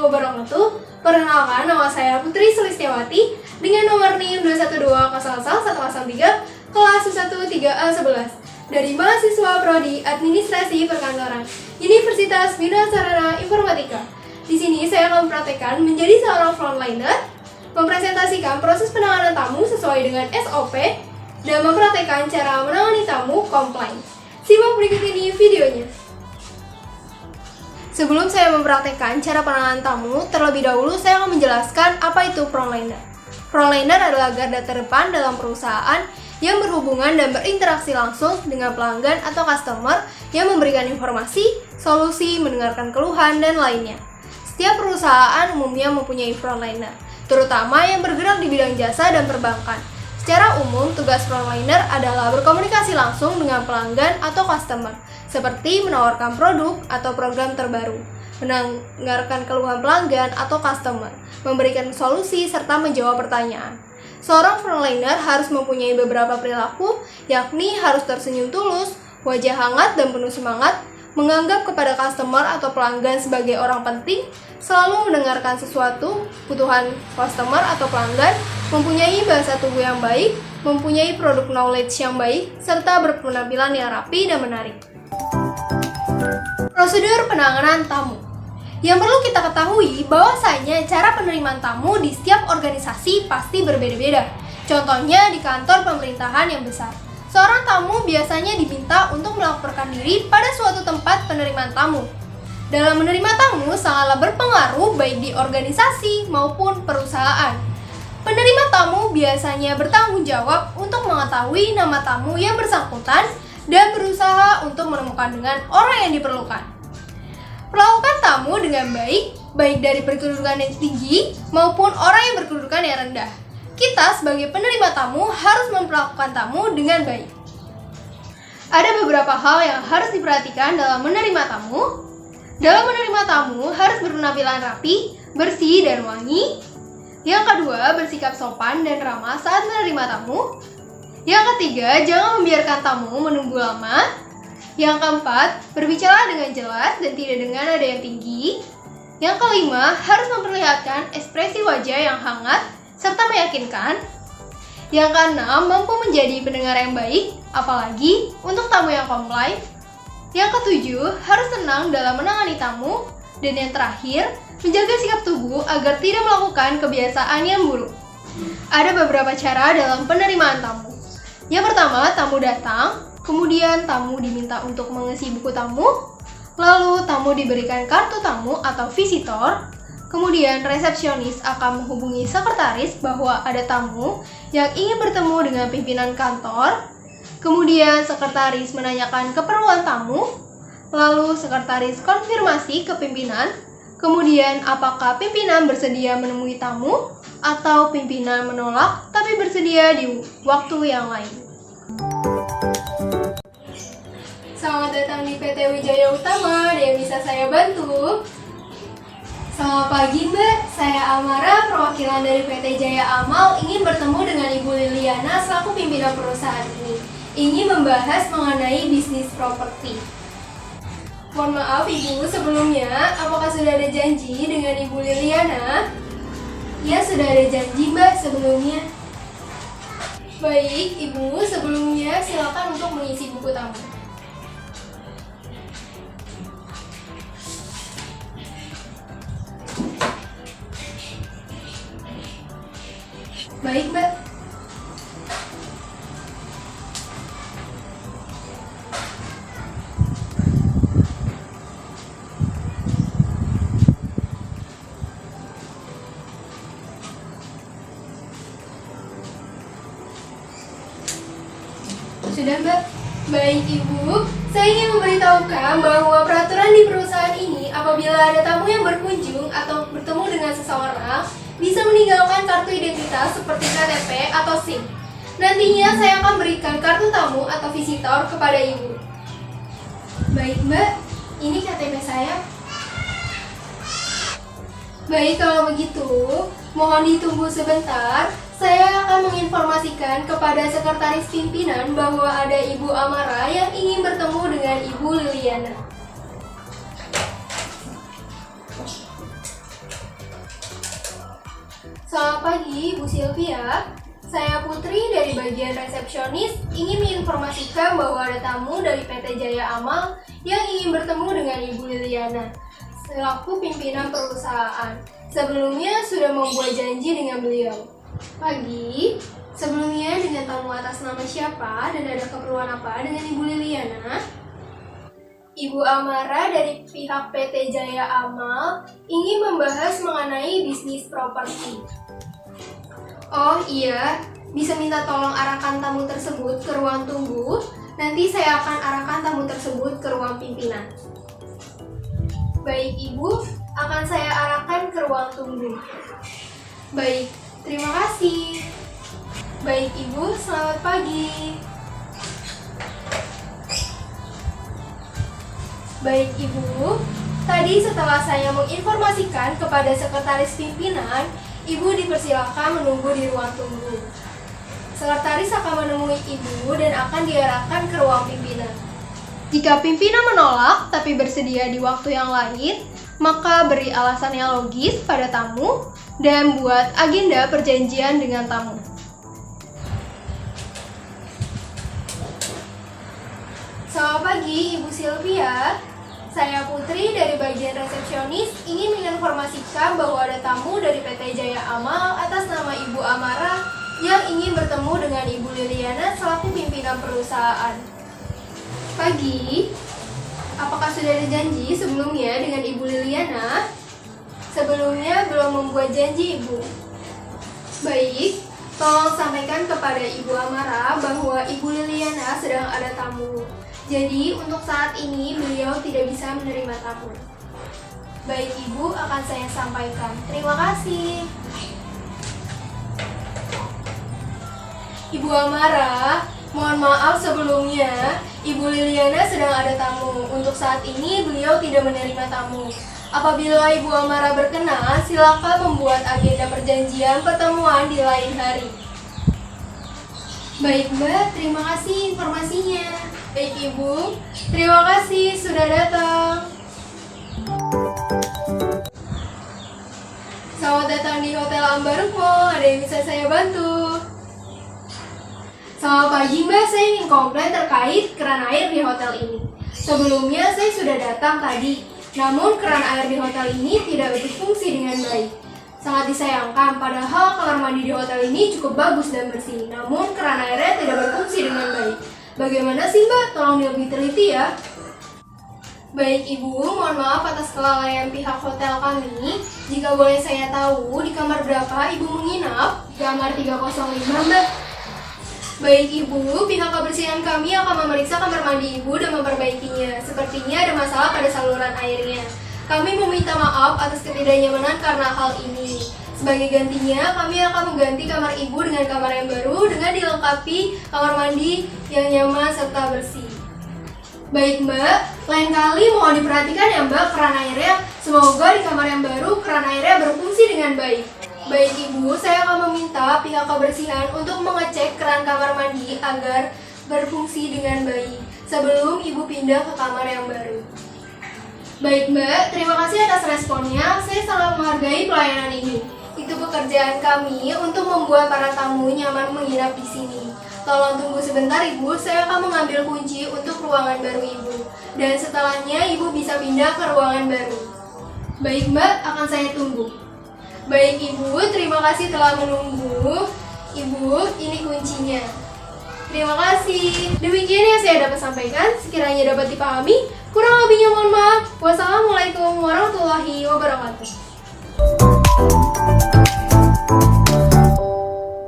wabarakatuh. Perkenalkan, nama saya Putri Sulistiawati dengan nomor NIM 212001103 kelas 13A11 dari mahasiswa Prodi Administrasi Perkantoran Universitas Bina Sarana Informatika. Di sini saya akan mempraktekkan menjadi seorang frontliner, mempresentasikan proses penanganan tamu sesuai dengan SOP, dan mempraktekkan cara menangani tamu komplain. Simak berikut ini videonya. Sebelum saya mempraktekkan cara penanganan tamu, terlebih dahulu saya akan menjelaskan apa itu frontliner. Frontliner adalah garda terdepan dalam perusahaan yang berhubungan dan berinteraksi langsung dengan pelanggan atau customer yang memberikan informasi, solusi, mendengarkan keluhan, dan lainnya. Setiap perusahaan umumnya mempunyai frontliner, terutama yang bergerak di bidang jasa dan perbankan. Secara umum, tugas frontliner adalah berkomunikasi langsung dengan pelanggan atau customer, seperti menawarkan produk atau program terbaru, mendengarkan keluhan pelanggan atau customer, memberikan solusi, serta menjawab pertanyaan. Seorang frontliner harus mempunyai beberapa perilaku, yakni harus tersenyum tulus, wajah hangat dan penuh semangat, menganggap kepada customer atau pelanggan sebagai orang penting, selalu mendengarkan sesuatu, kebutuhan customer atau pelanggan, mempunyai bahasa tubuh yang baik, mempunyai produk knowledge yang baik, serta berpenampilan yang rapi dan menarik. Prosedur penanganan tamu. Yang perlu kita ketahui bahwasanya cara penerimaan tamu di setiap organisasi pasti berbeda-beda. Contohnya di kantor pemerintahan yang besar, seorang tamu biasanya diminta untuk melaporkan diri pada suatu tempat penerimaan tamu. Dalam menerima tamu sangatlah berpengaruh baik di organisasi maupun perusahaan. Penerima tamu biasanya bertanggung jawab untuk mengetahui nama tamu yang bersangkutan dan berusaha untuk menemukan dengan orang yang diperlukan. Perlakukan tamu dengan baik dari berkedudukan yang tinggi maupun orang yang berkedudukan yang rendah. Kita sebagai penerima tamu harus memperlakukan tamu dengan baik. Ada beberapa hal yang harus diperhatikan dalam menerima tamu. Dalam menerima tamu harus berpenampilan rapi, bersih, dan wangi. Yang kedua, bersikap sopan dan ramah saat menerima tamu. Yang ketiga, jangan membiarkan tamu menunggu lama. Yang keempat, berbicara dengan jelas dan tidak dengan nada yang tinggi. Yang kelima, harus memperlihatkan ekspresi wajah yang hangat serta meyakinkan. Yang keenam, mampu menjadi pendengar yang baik, apalagi untuk tamu yang komplain. Yang ketujuh, harus tenang dalam menangani tamu. Dan yang terakhir, menjaga sikap tubuh agar tidak melakukan kebiasaan yang buruk. Ada beberapa cara dalam penerimaan tamu. Yang pertama, tamu datang, kemudian tamu diminta untuk mengisi buku tamu, lalu tamu diberikan kartu tamu atau visitor, kemudian resepsionis akan menghubungi sekretaris bahwa ada tamu yang ingin bertemu dengan pimpinan kantor, kemudian sekretaris menanyakan keperluan tamu, lalu sekretaris konfirmasi ke pimpinan, kemudian apakah pimpinan bersedia menemui tamu, atau pimpinan menolak tapi bersedia di waktu yang lain. Selamat datang di PT Wijaya Utama, ada yang bisa saya bantu? Selamat pagi Mbak, saya Amara, perwakilan dari PT Jaya Amal ingin bertemu dengan Ibu Liliana selaku pimpinan perusahaan ini. Ingin membahas mengenai bisnis properti. Mohon maaf Ibu, sebelumnya apakah sudah ada janji dengan Ibu Liliana? Ya, sudah ada janji Mbak sebelumnya. Baik Ibu, sebelumnya silakan untuk mengisi buku tamu. Baik Mbak. Sudah Mbak? Baik Ibu, saya ingin memberitahukan bahwa peraturan di perusahaan ini apabila ada tamu yang berkunjung atau bertemu dengan seseorang bisa meninggalkan kartu identitas seperti KTP atau SIM. Nantinya saya akan berikan kartu tamu atau visitor kepada Ibu. Baik Mbak, ini KTP saya. Baik, kalau begitu, mohon ditunggu sebentar. Saya akan menginformasikan kepada sekretaris pimpinan bahwa ada Ibu Amara yang ingin bertemu dengan Ibu Liliana. Selamat pagi, Bu Sylvia. Saya Putri dari bagian resepsionis ingin menginformasikan bahwa ada tamu dari PT Jaya Amal yang ingin bertemu dengan Ibu Liliana selaku pimpinan perusahaan. Sebelumnya sudah membuat janji dengan beliau. Pagi, sebelumnya dengan tamu atas nama siapa dan ada keperluan apa dengan Ibu Liliana? Ibu Amara dari pihak PT Jaya Amal ingin membahas mengenai bisnis properti. Oh iya, bisa minta tolong arahkan tamu tersebut ke ruang tunggu. Nanti saya akan arahkan tamu tersebut ke ruang pimpinan. Baik Ibu, akan saya arahkan ke ruang tunggu. Baik, terima kasih. Baik Ibu, selamat pagi. Baik Ibu, tadi setelah saya menginformasikan kepada sekretaris pimpinan, Ibu dipersilakan menunggu di ruang tunggu. Sekretaris akan menemui Ibu dan akan diarahkan ke ruang pimpinan. Jika pimpinan menolak tapi bersedia di waktu yang lain, maka beri alasan yang logis pada tamu dan buat agenda perjanjian dengan tamu. Selamat pagi Ibu Sylvia. Saya Putri dari bagian resepsionis ingin menginformasikan bahwa ada tamu dari PT Jaya Amal atas nama Ibu Amara yang ingin bertemu dengan Ibu Liliana selaku pimpinan perusahaan. Pagi, apakah sudah ada janji sebelumnya dengan Ibu Liliana? Sebelumnya belum membuat janji Ibu. Baik, tolong sampaikan kepada Ibu Amara bahwa Ibu Liliana sedang ada tamu. Jadi, untuk saat ini beliau tidak bisa menerima tamu. Baik Ibu, akan saya sampaikan. Terima kasih. Ibu Amara, mohon maaf sebelumnya, Ibu Liliana sedang ada tamu. Untuk saat ini beliau tidak menerima tamu. Apabila Ibu Amara berkenan, silakan membuat agenda perjanjian pertemuan di lain hari. Baik Mbak, terima kasih informasinya. Baik Ibu, terima kasih sudah datang. Selamat datang di Hotel Ambaruk Mall, ada yang bisa saya bantu? Selamat pagi Mbak, saya ingin komplain terkait keran air di hotel ini. Sebelumnya saya sudah datang tadi, namun keran air di hotel ini tidak berfungsi dengan baik. Sangat disayangkan, padahal kamar mandi di hotel ini cukup bagus dan bersih, namun keran airnya tidak berfungsi dengan baik. Bagaimana sih Mbak? Tolong lebih teliti ya. Baik Ibu, mohon maaf atas kelalaian pihak hotel kami. Jika boleh saya tahu, di kamar berapa Ibu menginap? Kamar 305 Mbak. Baik Ibu, pihak kebersihan kami akan memeriksa kamar mandi Ibu dan memperbaikinya. Sepertinya ada masalah pada saluran airnya. Kami meminta maaf atas ketidaknyamanan karena hal ini. Sebagai gantinya, kami akan mengganti kamar Ibu dengan kamar yang baru dengan dilengkapi kamar mandi yang nyaman serta bersih. Baik Mbak, lain kali mohon diperhatikan ya Mbak keran airnya. Semoga di kamar yang baru keran airnya berfungsi dengan baik. Baik Ibu, saya akan meminta pihak kebersihan untuk mengecek keran kamar mandi agar berfungsi dengan baik sebelum Ibu pindah ke kamar yang baru. Baik Mbak, terima kasih atas responnya. Saya sangat menghargai pelayanan ini. Itu pekerjaan kami untuk membuat para tamu nyaman menginap di sini. Tolong tunggu sebentar Ibu, saya akan mengambil kunci untuk ruangan baru Ibu. Dan setelahnya Ibu bisa pindah ke ruangan baru. Baik Mbak, akan saya tunggu. Baik Ibu, terima kasih telah menunggu. Ibu, ini kuncinya. Terima kasih. Demikian yang saya dapat sampaikan. Sekiranya dapat dipahami, kurang lebihnya mohon maaf. Wassalamualaikum.